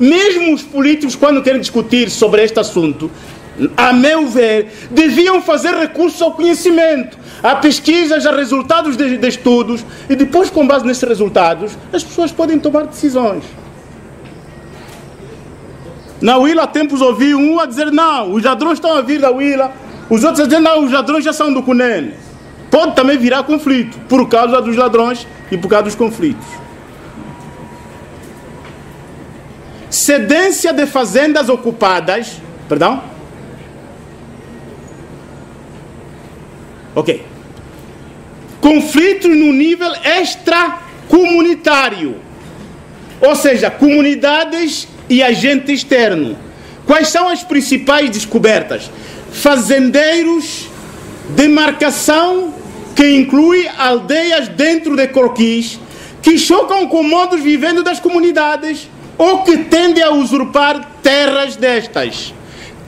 mesmo os políticos, quando querem discutir sobre este assunto, a meu ver, deviam fazer recurso ao conhecimento, a pesquisas, a resultados de estudos, e depois, com base nesses resultados, as pessoas podem tomar decisões. Na Huila, há tempos ouvi um a dizer, não, os ladrões estão a vir da Huila, os outros a dizer, não, os ladrões já são do Cunene. Pode também virar conflito, por causa dos ladrões e por causa dos conflitos. Cedência de fazendas ocupadas, perdão? Ok. Conflitos no nível extracomunitário, ou seja, comunidades e agente externo. Quais são as principais descobertas? Fazendeiros, demarcação que inclui aldeias dentro de croquis que chocam com modos vivendo das comunidades ou que tendem a usurpar terras destas.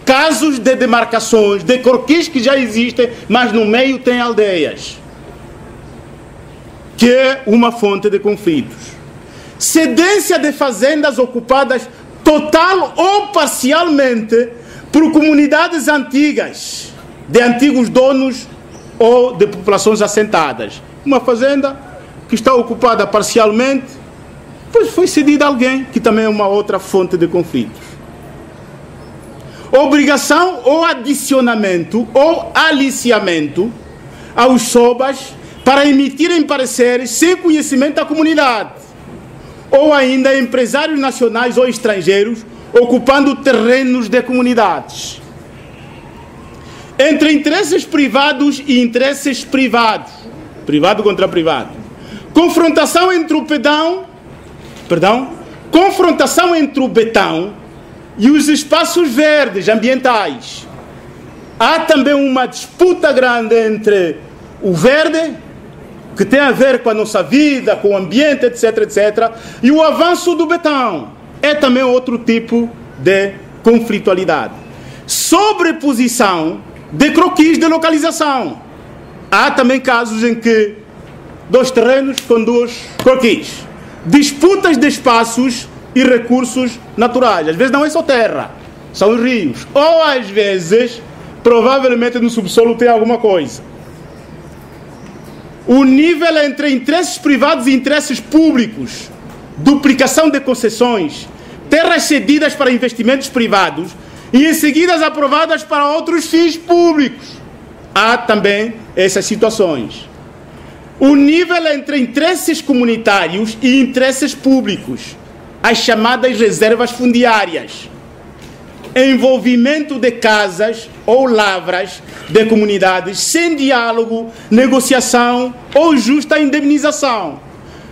Casos de demarcações, de croquis que já existem, mas no meio tem aldeias, que é uma fonte de conflitos. Cedência de fazendas ocupadas total ou parcialmente por comunidades antigas, de antigos donos ou de populações assentadas. Uma fazenda que está ocupada parcialmente, pois foi cedida a alguém, que também é uma outra fonte de conflitos. Obrigação ou adicionamento ou aliciamento aos SOBAs para emitirem pareceres sem conhecimento da comunidade, ou ainda empresários nacionais ou estrangeiros ocupando terrenos de comunidades. Entre interesses privados e interesses privados, privado contra privado, confrontação entre o confrontação entre o betão e os espaços verdes ambientais. Há também uma disputa grande entre o verde, que tem a ver com a nossa vida, com o ambiente, etc, etc, e o avanço do betão. É também outro tipo de conflitualidade. Sobreposição de croquis de localização. Há também casos em que dois terrenos com dois croquis. Disputas de espaços e recursos naturais. Às vezes não é só terra, são os rios. Ou às vezes, provavelmente no subsolo tem alguma coisa. O nível entre interesses privados e interesses públicos, duplicação de concessões, terras cedidas para investimentos privados e em seguida aprovadas para outros fins públicos. Há também essas situações. O nível entre interesses comunitários e interesses públicos, as chamadas reservas fundiárias, envolvimento de casas ou lavras de comunidades sem diálogo, negociação ou justa indemnização.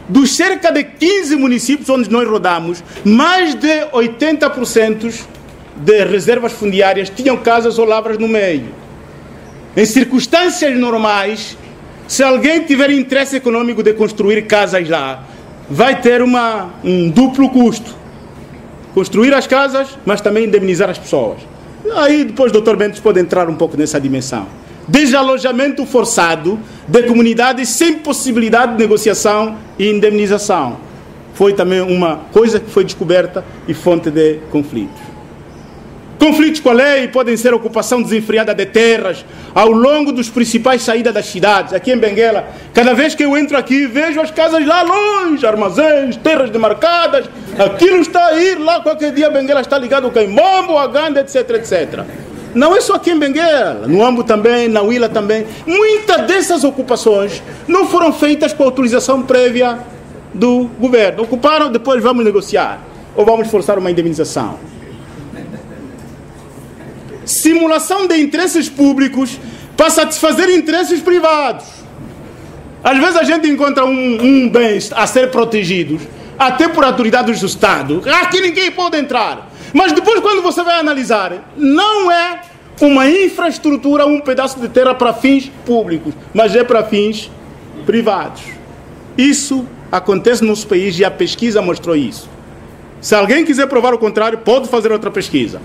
Dos cerca de 15 municípios onde nós rodamos, mais de 80% de reservas fundiárias tinham casas ou lavras no meio. Em circunstâncias normais, se alguém tiver interesse econômico de construir casas lá, vai ter um duplo custo. Construir as casas, mas também indemnizar as pessoas. Aí depois o Dr. Mendes pode entrar um pouco nessa dimensão. Desalojamento forçado de comunidades sem possibilidade de negociação e indemnização. Foi também uma coisa que foi descoberta e fonte de conflitos. Conflitos com a lei podem ser ocupação desenfreada de terras ao longo dos principais saídas das cidades. Aqui em Benguela, cada vez que eu entro aqui, vejo as casas lá longe, armazéns, terras demarcadas. Aquilo está a ir lá, qualquer dia Benguela está ligado ao Caimombo, a Ganda, etc, etc. Não é só aqui em Benguela, no Ambo também, na Huila também. Muitas dessas ocupações não foram feitas com autorização prévia do governo. Ocuparam, depois vamos negociar, ou vamos forçar uma indemnização. Simulação de interesses públicos para satisfazer interesses privados. Às vezes a gente encontra um bem a ser protegido, até por autoridades do Estado. Aqui ninguém pode entrar. Mas depois, quando você vai analisar, não é uma infraestrutura, um pedaço de terra para fins públicos, mas é para fins privados. Isso acontece no nosso país e a pesquisa mostrou isso. Se alguém quiser provar o contrário, pode fazer outra pesquisa.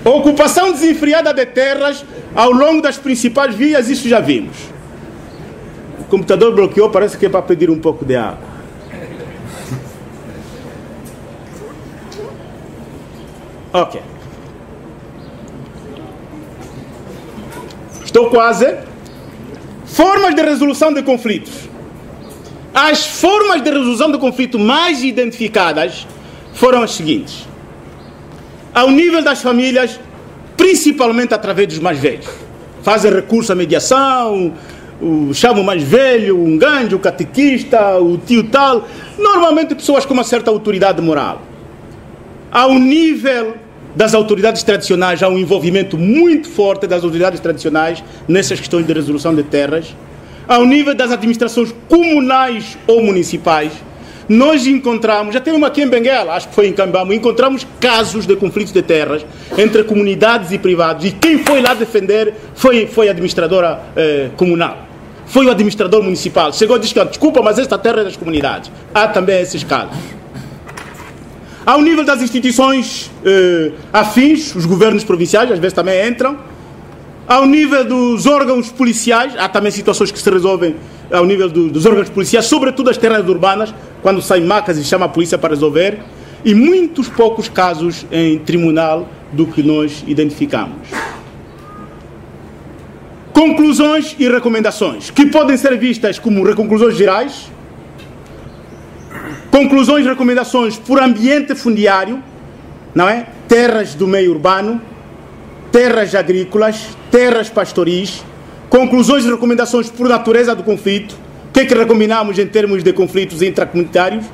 Ocupação desenfreada de terras ao longo das principais vias, isso já vimos. O computador bloqueou, parece que é para pedir um pouco de água. Ok. Estou quase. Formas de resolução de conflitos. As formas de resolução de conflito mais identificadas foram as seguintes. Ao nível das famílias, principalmente através dos mais velhos. Fazem recurso à mediação, chamam o mais velho, um ganjo, o catequista, o tio tal. Normalmente pessoas com uma certa autoridade moral. Ao nível das autoridades tradicionais, há um envolvimento muito forte das autoridades tradicionais nessas questões de resolução de terras. Ao nível das administrações comunais ou municipais, nós encontramos, já tem uma aqui em Benguela, acho que foi em Cambamo, encontramos casos de conflitos de terras entre comunidades e privados, e quem foi lá defender foi a administradora comunal, foi o administrador municipal. Chegou a dizer, desculpa, mas esta terra é das comunidades. Há também esses casos. Ao nível das instituições afins, os governos provinciais às vezes também entram. Ao nível dos órgãos policiais, há também situações que se resolvem ao nível dos órgãos policiais, sobretudo as terras urbanas, quando saem macas e chama a polícia para resolver, e muitos poucos casos em tribunal do que nós identificamos. Conclusões e recomendações, que podem ser vistas como conclusões gerais, conclusões e recomendações por ambiente fundiário, não é? Terras do meio urbano, terras agrícolas, terras pastoris, conclusões e recomendações por natureza do conflito. O que é que recomendamos em termos de conflitos intracomunitários,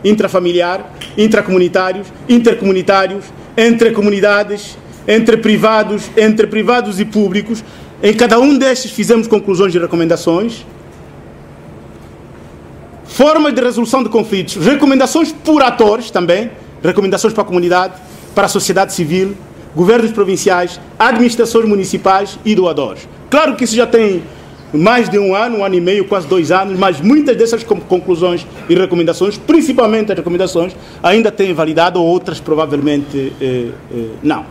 intrafamiliar, intracomunitários, intercomunitários, entre comunidades, entre privados e públicos. Em cada um destes fizemos conclusões e recomendações. Formas de resolução de conflitos, recomendações por atores também, recomendações para a comunidade, para a sociedade civil, governos provinciais, administrações municipais e doadores. Claro que isso já tem mais de um ano e meio, quase 2 anos, mas muitas dessas conclusões e recomendações, principalmente as recomendações, ainda têm validade, ou outras provavelmente não.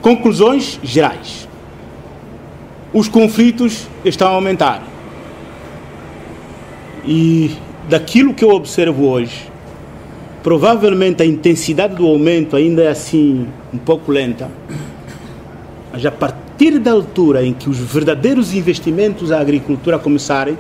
Conclusões gerais. Os conflitos estão a aumentar. E daquilo que eu observo hoje, provavelmente a intensidade do aumento ainda é assim um pouco lenta. Mas a partir da altura em que os verdadeiros investimentos à agricultura começarem,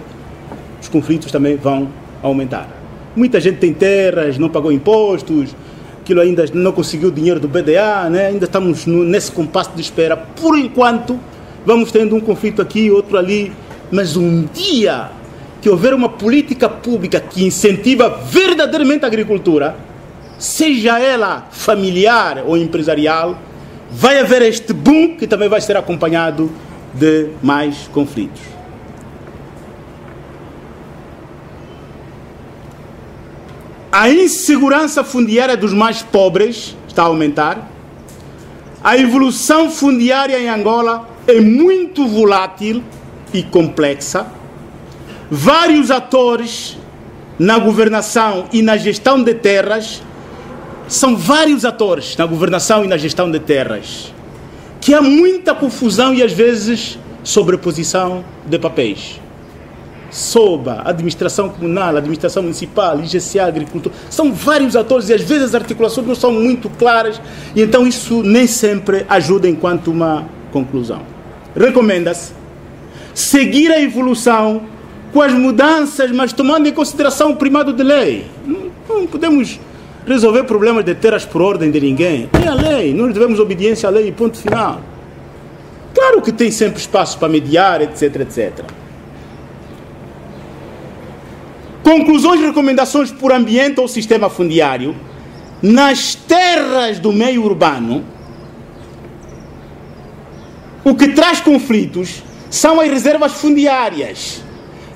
os conflitos também vão aumentar. Muita gente tem terras, não pagou impostos, aquilo ainda não conseguiu o dinheiro do BDA, né? Ainda estamos nesse compasso de espera. Por enquanto, vamos tendo um conflito aqui, outro ali, mas um dia que houver uma política pública que incentiva verdadeiramente a agricultura, seja ela familiar ou empresarial, vai haver este boom que também vai ser acompanhado de mais conflitos. A insegurança fundiária dos mais pobres está a aumentar. A evolução fundiária em Angola é muito volátil e complexa. Vários atores na governação e na gestão de terras, são vários atores na governação e na gestão de terras, que há muita confusão e às vezes sobreposição de papéis. SOBA, administração comunal, administração municipal, IGCA, agricultura, são vários atores e às vezes as articulações não são muito claras e então isso nem sempre ajuda enquanto uma conclusão. Recomenda-se seguir a evolução com as mudanças, mas tomando em consideração o primado de lei. Não podemos resolver problemas de terras por ordem de ninguém. É a lei, nós devemos obediência à lei, ponto final. Claro que tem sempre espaço para mediar, etc, etc. Conclusões e recomendações por ambiente ou sistema fundiário. Nas terras do meio urbano, o que traz conflitos são as reservas fundiárias,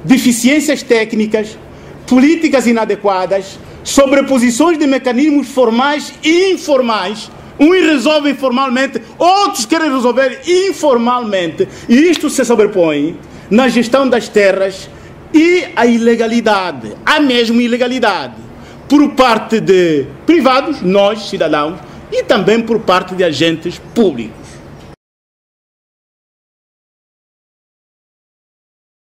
deficiências técnicas, políticas inadequadas, sobreposições de mecanismos formais e informais. Uns resolvem formalmente, outros querem resolver informalmente, e isto se sobrepõe na gestão das terras e a ilegalidade, a mesma ilegalidade, por parte de privados, nós, cidadãos, e também por parte de agentes públicos.